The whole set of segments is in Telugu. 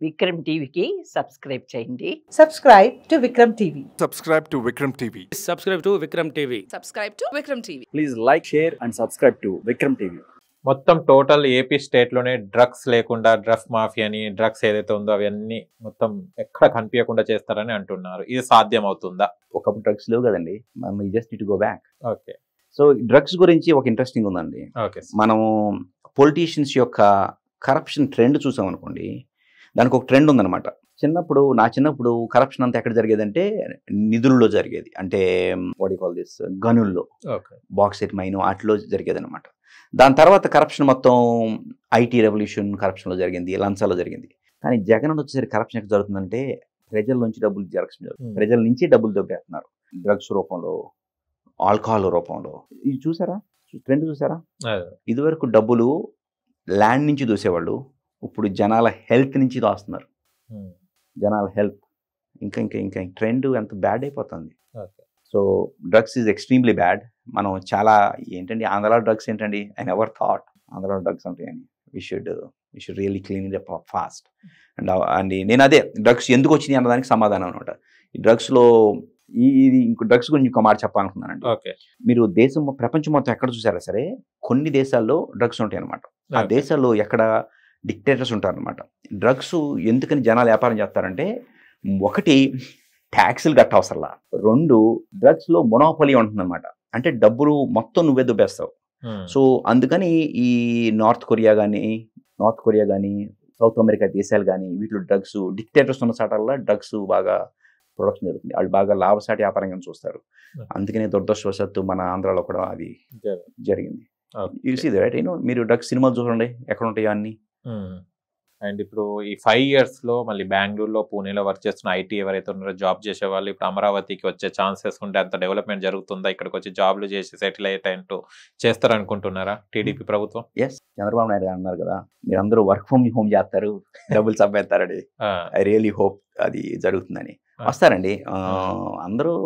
విక్రమ్ టీవీకి సబ్స్క్రైబ్ చేయండి. Subscribe to Vikram TV. Subscribe to Vikram TV. Subscribe to Vikram TV. Subscribe to Vikram TV. Please like, share and subscribe to Vikram TV. మొత్తం టోటల్ ఏపీ స్టేట్లోనే డ్రగ్స్ లేకుండా డ్రగ్స్ మాఫియాని డ్రగ్స్ ఏదైతే ఉందో అవన్నీ మొత్తం ఎక్కడ కనిపించకుండా చేస్తారని అంటున్నారు. ఇది సాధ్యం అవుతుందా? ఒకప్పుడు డ్రగ్స్ లేవు కదండి, మనం just to go back. Okay, so drugs గురించి ఒక ఇంట్రెస్టింగ్ ఉందండి. ఓకే, మనము పొలిటీషియన్స్ యొక్క కరప్షన్ ట్రెండ్ చూసాం అనుకోండి, దానికి ఒక ట్రెండ్ ఉందన్నమాట. నా చిన్నప్పుడు కరప్షన్ అంతా ఎక్కడ జరిగేదంటే నిధుల్లో జరిగేది, అంటే వాట్ యు కాల్ దిస్, గనుల్లో, బాక్సైట్ మైన్ వాటిలో జరిగేది అనమాట. దాని తర్వాత కరప్షన్ మొత్తం ఐటీ రెవల్యూషన్ కరప్షన్లో జరిగింది, లంచాలో జరిగింది. కానీ జగన్ వచ్చేసరికి కరప్షన్ ఎక్కడ జరుగుతుందంటే ప్రజల నుంచి డబ్బులు జరుగుతుంది, ప్రజల నుంచి డబ్బులు దొబ్బేస్తున్నారు డ్రగ్స్ రూపంలో, ఆల్కహాల్ రూపంలో. ఇది చూసారా, ట్రెండ్ చూసారా? ఇదివరకు డబ్బులు ల్యాండ్ నుంచి దూసేవాళ్ళు, ఇప్పుడు జనాల హెల్త్ నుంచి దోస్తున్నారు. జనాల హెల్త్ ఇంకా ఇంకా ఇంకా ట్రెండ్ ఎంత బ్యాడ్ అయిపోతుంది. So drugs is extremely bad. మనం చాలా ఏంటండి ఆంధ్రాలో డ్రగ్స్ ఏంటండి, ఐ నెవర్ థాట్ ఆంధ్రాలో డ్రగ్స్ ఉంటాయని. We should really clean it up fast. And నేను అదే డ్రగ్స్ ఎందుకు వచ్చినాయి అన్నదానికి సమాధానం అనమాట. ఈ డ్రగ్స్లో ఇది ఇంకో డ్రగ్స్ గురించి ఇంకో మాట చెప్పాలనుకున్నానండి. మీరు ప్రపంచం మొత్తం ఎక్కడ చూసారా సరే కొన్ని దేశాల్లో డ్రగ్స్ ఉంటాయి అనమాట. ఆ దేశాల్లో ఎక్కడ డిక్టేటర్స్ ఉంటారనమాట. డ్రగ్స్ ఎందుకని జనాలు వ్యాపారం చేస్తారంటే, ఒకటి ట్యాక్సులు కట్ట అవసరంలా, రెండు డ్రగ్స్లో మొనోపలి ఉంటుందన్నమాట, అంటే డబ్బులు మొత్తం నువ్వే దుబ్బేస్తావు. సో అందుకని ఈ నార్త్ కొరియా కానీ సౌత్ అమెరికా దేశాలు కానీ వీటిలో డ్రగ్స్ డిక్టేటర్స్ ఉన్న చాటల్లో డ్రగ్స్ బాగా ప్రొడక్షన్ జరుగుతుంది. వాళ్ళు బాగా లాభసాటి వ్యాపారంగా చూస్తారు. అందుకనే దురదృష్టవశాత్తు మన ఆంధ్రాలో కూడా అది జరిగింది. యూ సీ దట్, మీరు డ్రగ్స్ సినిమాలు చూడండి ఎక్కడ ఉంటాయో అన్ని. అండ్ ఇప్పుడు ఈ 5 years లో మళ్ళీ బెంగళూరులో, పూణేలో వర్క్ చేస్తున్న ఐటీ ఎవరైతే ఉన్నారో జాబ్ చేసే వాళ్ళు ఇప్పుడు అమరావతికి వచ్చే ఛాన్సెస్ ఉంటే అంత డెవలప్మెంట్ జరుగుతుందా? ఇక్కడికి వచ్చి జాబ్లు చేసి సెటిల్ అయ్యేటట్టు చేస్తారనుకుంటున్నారా టీడీపీ ప్రభుత్వం? ఎస్, చంద్రబాబు నాయుడు గారు అన్నారు కదా, మీరు అందరూ వర్క్ ఫ్రమ్ హోమ్ చేస్తారు, డబ్బులు సంపాదిస్తారని. ఐ రియలీ హోప్ అది జరుగుతుందని. వస్తారండి అందరూ.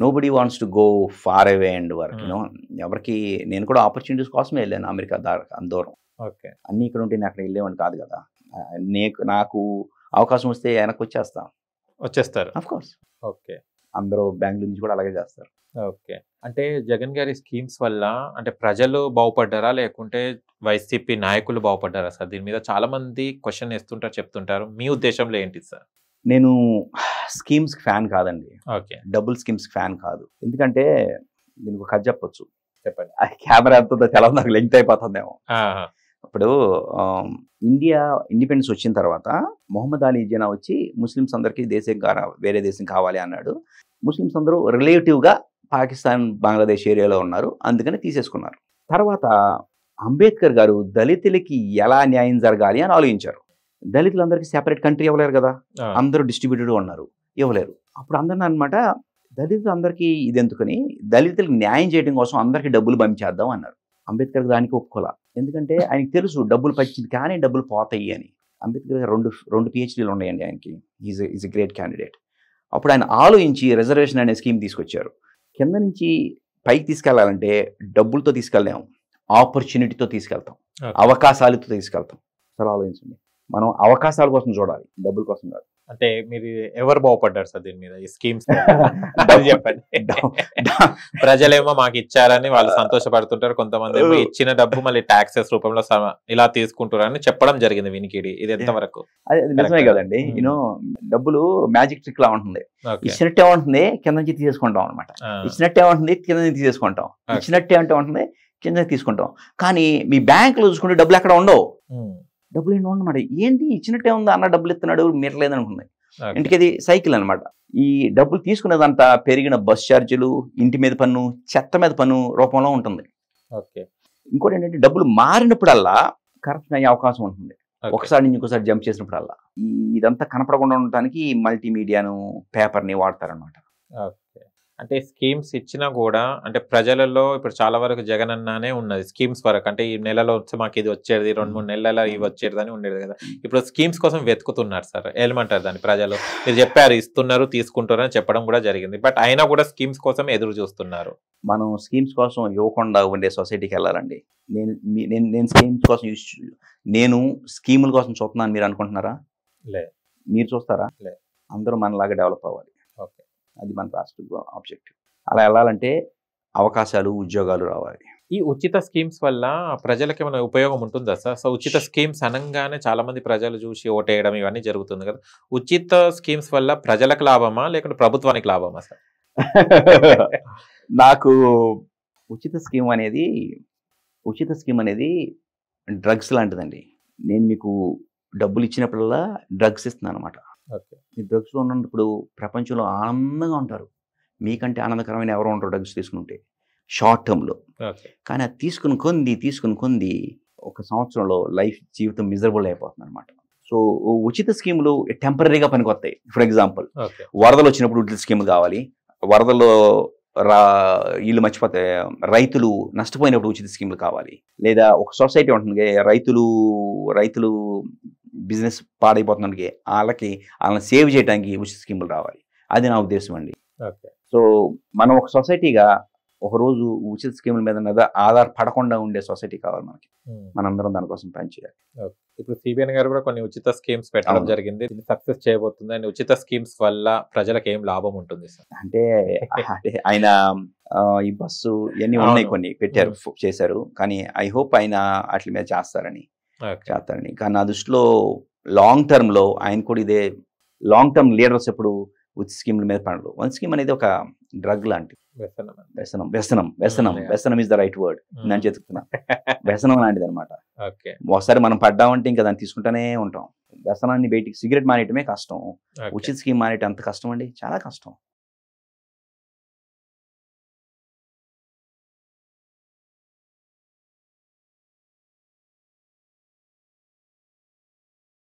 Nobody wants to go far away and work. ఎవరికి, నేను కూడా ఆపర్చునిటీస్ కోసమే వెళ్ళాను అమెరికా దూరం. ఓకే, అన్నీ ఇక్కడ ఉంటే నేను అక్కడ వెళ్ళేవాడిని కాదు కదా. నాకు అవకాశం వస్తే వెనక్కి వచ్చేస్తారు. Of course. ఓకే, అందరూ బెంగళూరు నుంచి కూడా అలాగే చేస్తారు. ఓకే, అంటే జగన్ గారి స్కీమ్స్ వల్ల అంటే ప్రజలు బాగుపడ్డారా లేకుంటే వైసీపీ నాయకులు బాగుపడ్డారా సార్? దీని మీద చాలా మంది క్వశ్చన్ వేస్తుంటారు, చెప్తుంటారు. మీ ఉద్దేశంలో ఏంటి సార్? నేను స్కీమ్స్ ఫ్యాన్ కాదండి. ఓకే, డబుల్ స్కీమ్స్ ఫ్యాన్ కాదు. ఎందుకంటే దీనికి ఒక కథ చెప్పొచ్చు. చెప్పండి. ఆ కెమెరా ఎంతో చాలా నాకు లెంగ్త్ అయిపోతుందేమో. ఇప్పుడు ఇండియా ఇండిపెండెన్స్ వచ్చిన తర్వాత మొహమ్మద్ అలీ జిన్నా వచ్చి ముస్లిమ్స్ అందరికీ వేరే దేశం కావాలి అన్నాడు. ముస్లిమ్స్ అందరూ రిలేటివ్గా పాకిస్తాన్, బంగ్లాదేశ్ ఏరియాలో ఉన్నారు, అందుకని తీసేసుకున్నారు. తర్వాత అంబేద్కర్ గారు దళితులకి ఎలా న్యాయం జరగాలి అని ఆలోచించారు. దళితులందరికీ సెపరేట్ కంట్రీ ఇవ్వలేరు కదా, అందరూ డిస్ట్రిబ్యూటెడ్ ఉన్నారు, ఇవ్వలేరు. అప్పుడు అందరిని అనమాట దళితులందరికీ ఇది ఎందుకని, దళితులకు న్యాయం చేయడం కోసం అందరికీ డబ్బులు పంపించేద్దాం అన్నారు. అంబేద్కర్ దానికి ఒప్పుకోలే, ఎందుకంటే ఆయనకి తెలుసు డబ్బులు పంచింది కానీ డబ్బులు పోతాయి అని. అంబేద్కర్ గారు రెండు PhDలు ఉన్నాయండి ఆయనకి. Is a great candidate. అప్పుడు ఆయన ఆలోచించి రిజర్వేషన్ అనే స్కీమ్ తీసుకొచ్చారు. కింద నుంచి పైకి తీసుకెళ్లాలంటే డబ్బులతో తీసుకెళ్ళాము, ఆపర్చునిటీతో తీసుకెళ్తాం, అవకాశాలతో తీసుకెళ్తాం. సరే ఆలోచించండి, మనం అవకాశాల కోసం చూడాలి, డబ్బుల కోసం కాదు. అంటే మీరు ఎవరు బాగుపడ్డారు సార్ దీని మీద, ఈ స్కీమ్స్ చెప్పండి? ప్రజలేమో మాకు ఇచ్చారని వాళ్ళు సంతోషపడుతుంటారు, కొంతమంది ఇచ్చిన డబ్బు మళ్ళీ ట్యాక్సెస్ రూపంలో ఇలా తీసుకుంటారని చెప్పడం జరిగింది వినికిడి. ఇది ఎంతవరకు నిజమే కదండి? డబ్బులు మ్యాజిక్ ట్రిక్ లా ఉంటుంది. ఇచ్చినట్టే ఉంటుంది, కింద నుంచి తీసుకుంటాం అనమాట. ఇచ్చినట్టే ఉంటుంది, కింద నుంచి తీసేసుకుంటాం. ఇచ్చినట్టే అంటే ఉంటుంది, కింద తీసుకుంటాం. కానీ మీ బ్యాంకులో చూసుకుంటే డబ్బులు ఎక్కడ ఉండవు. డబ్బులు ఏంటి ఉండమాట, ఏంటి ఇచ్చినట్టే ఉందా అన్న డబ్బులు ఇస్తున్నాడు, మీరు లేదనుకుంది. ఇంటికి అది సైకిల్ అనమాట. ఈ డబ్బులు తీసుకునేదంతా పెరిగిన బస్ ఛార్జీలు, ఇంటి మీద పన్ను, చెత్త మీద పన్ను రూపంలో ఉంటుంది. ఓకే, ఇంకోటి ఏంటంటే డబ్బులు మారినప్పుడల్లా కరప్షన్ అయ్యే అవకాశం ఉంటుంది. ఒకసారి నుంచి ఇంకోసారి జంప్ చేసినప్పుడల్లా ఇదంతా కనపడకుండా ఉండటానికి మల్టీమీడియాను, పేపర్ని వాడతారనమాట. ఓకే, అంటే స్కీమ్స్ ఇచ్చినా కూడా అంటే ప్రజలలో ఇప్పుడు చాలా వరకు జగన్ అన్నానే ఉన్నది స్కీమ్స్ వరకు. అంటే ఈ నెలలో వచ్చి మాకు ఇది వచ్చేది, 2-3 నెలల ఇవి వచ్చేది అని ఉండేది కదా. ఇప్పుడు స్కీమ్స్ కోసం వెతుకుతున్నారు సార్, ఏమంటారు దాన్ని? ప్రజలు మీరు చెప్పారు ఇస్తున్నారు, తీసుకుంటారు అని చెప్పడం కూడా జరిగింది, బట్ అయినా కూడా స్కీమ్స్ కోసం ఎదురు చూస్తున్నారు. మనం స్కీమ్స్ కోసం ఇవ్వకుండా ఉండే సొసైటీకి వెళ్ళాలండి. నేను స్కీమ్స్ కోసం నేను స్కీముల కోసం చూస్తున్నాను మీరు అనుకుంటున్నారా? లే. మీరు చూస్తారా? లే. అందరూ మనలాగా డెవలప్ అవ్వాలి. ఓకే. అది మన రాష్ట్ర ఆబ్జెక్టివ్. అలా వెళ్ళాలంటే అవకాశాలు, ఉద్యోగాలు రావాలి. ఈ ఉచిత స్కీమ్స్ వల్ల ప్రజలకి ఏమైనా ఉపయోగం ఉంటుందా సార్? సో ఉచిత స్కీమ్స్ అనగానే చాలా మంది ప్రజలు చూసి ఓటేయడం ఇవన్నీ జరుగుతుంది కదా. ఉచిత స్కీమ్స్ వల్ల ప్రజలకు లాభమా లేకుంటే ప్రభుత్వానికి లాభమా సార్? నాకు ఉచిత స్కీమ్ అనేది డ్రగ్స్ లాంటిదండి. నేను మీకు డబ్బులు ఇచ్చినప్పుడల్లా డ్రగ్స్ ఇస్తున్నాను అనమాట. ఓకే. ఈ డ్రగ్స్లో ఉన్నప్పుడు ప్రపంచంలో ఆనందంగా ఉంటారు. మీకంటే ఆనందకరమైన ఎవరు ఉంటారు డ్రగ్స్ తీసుకుంటే షార్ట్ టర్మ్లో. ఓకే. కానీ అది తీసుకుని కొంది ఒక సంవత్సరంలో జీవితం మిజరబుల్ అయిపోతుంది అనమాట. సో ఉచిత స్కీములు టెంపరీగా పనికొస్తాయి. For example, okay. వరదలు వచ్చినప్పుడు ఉచిత స్కీములు కావాలి. వరదల్లో వీళ్ళు మర్చిపోతే రైతులు నష్టపోయినప్పుడు ఉచిత స్కీములు కావాలి. లేదా ఒక సొసైటీ ఉంటుంది, రైతులు బిజినెస్ పాడైపోతున్నకి వాళ్ళని సేవ్ చేయడానికి ఉచిత స్కీములు రావాలి. అది నా ఉద్దేశం అండి. ఓకే. సో మనం ఒక సొసైటీగా ఒకరోజు ఉచిత స్కీముల మీద ఆధారపడకుండా ఉండే సొసైటీ కావాలి మనకి. మనందరం దానికోసం పనిచేయాలి. ఇప్పుడు సిబిఎన్ గారు కూడా కొన్ని ఉచిత స్కీమ్స్ పెట్టడం జరిగింది. సక్సెస్ చేయబోతుంది. అండ్ ఉచిత స్కీమ్స్ వల్ల ప్రజలకు ఏం లాభం ఉంటుంది సార్? అంటే ఆయన ఈ బస్సు ఇవన్నీ ఉన్నాయి, కొన్ని పెట్టారు, చేశారు. కానీ ఐ హోప్ ఆయన వాటి మీద చేస్తారని. కానీ నా దృష్టిలో లాంగ్ టర్మ్లో ఆయన కూడా ఇదే లాంగ్ టర్మ్ లీడర్స్ ఎప్పుడు ఉచిత స్కీమ్ల మీద పడరు. వన్ స్కీమ్ అనేది ఒక డ్రగ్ లాంటి వ్యసనం ఇస్ ద రైట్ వర్డ్. నేను చెప్తున్నా, వ్యసనం లాంటిది అనమాట. ఒకసారి మనం పడ్డామంటే ఇంకా దాన్ని తీసుకుంటానే ఉంటాం. వ్యసనాన్ని బయటికి సిగరెట్ మానేయటమే కష్టం. ఉచిత స్కీమ్ మానేయటం అంత కష్టం అండి, చాలా కష్టం.